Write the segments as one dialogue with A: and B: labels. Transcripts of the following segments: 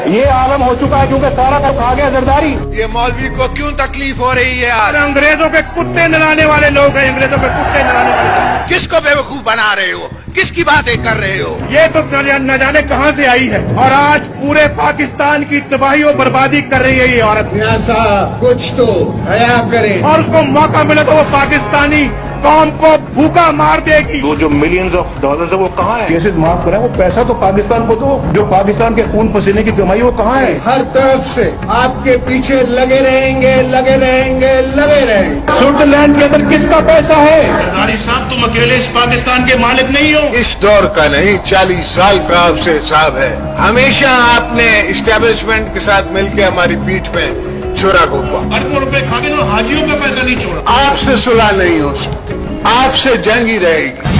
A: ये आलम हो चुका है क्योंकि सारा का खा गया जरदारी।
B: ये मौलवी को क्यों तकलीफ हो रही है यार?
A: अंग्रेजों के कुत्ते नलाने वाले लोग हैं, अंग्रेजों के कुत्ते नलाने वाले लोग।
B: किसको बेवकूफ बना रहे हो? किसकी बातें कर रहे हो?
A: ये तो न जाने कहां से आई है और आज पूरे पाकिस्तान की तबाही और बर्बादी कर रही है ये औरत।
B: साहब कुछ तो हया करें।
A: और उसको मौका मिले तो वो पाकिस्तानी कौम को भूखा मार देगी। वो जो मिलियंस ऑफ डॉलर्स है वो कहाँ है? केसेस माफ करें, वो पैसा तो पाकिस्तान को दो, जो पाकिस्तान के खून पसीने की कमाई वो कहाँ है?
B: हर तरफ से आपके पीछे लगे रहेंगे, लगे रहेंगे, लगे रहेंगे।
A: स्विट्जरलैंड के अंदर किसका पैसा है?
C: जरदारी साहब तुम अकेले इस पाकिस्तान के मालिक नहीं हो।
B: इस दौर का नहीं, 40 साल का आपसे हिसाब है। हमेशा आपने इस्टेब्लिशमेंट के साथ मिलकर हमारी पीठ में छोरा घोपा।
C: अरबों रुपए खा के हाजियों का पैसा नहीं छोड़ा।
B: आपसे सुलह नहीं हो सकती, आपसे जंग ही रहेगी।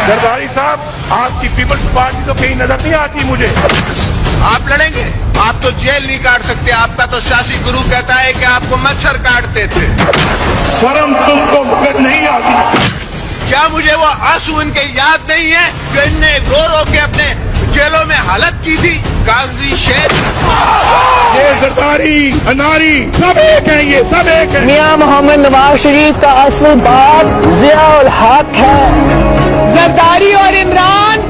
A: जरदारी साहब, आपकी पीपल्स पार्टी तो कहीं नजर नहीं आती मुझे।
B: आप लड़ेंगे? आप तो जेल नहीं काट सकते। आपका तो शासी गुरु कहता है कि आपको मच्छर काटते थे।
A: शर्म तुमको मगर नहीं आती।
B: क्या मुझे वो आंसू इनके याद नहीं है जो इनने रो रो के अपने जेलों में हालत की थी? कागजी शेर,
A: ये जरदारी, अनारी सब एक है, ये सब एक है।
D: मियां मोहम्मद नवाज शरीफ का असल बाप जिया उल हक है। जरदारी और इमरान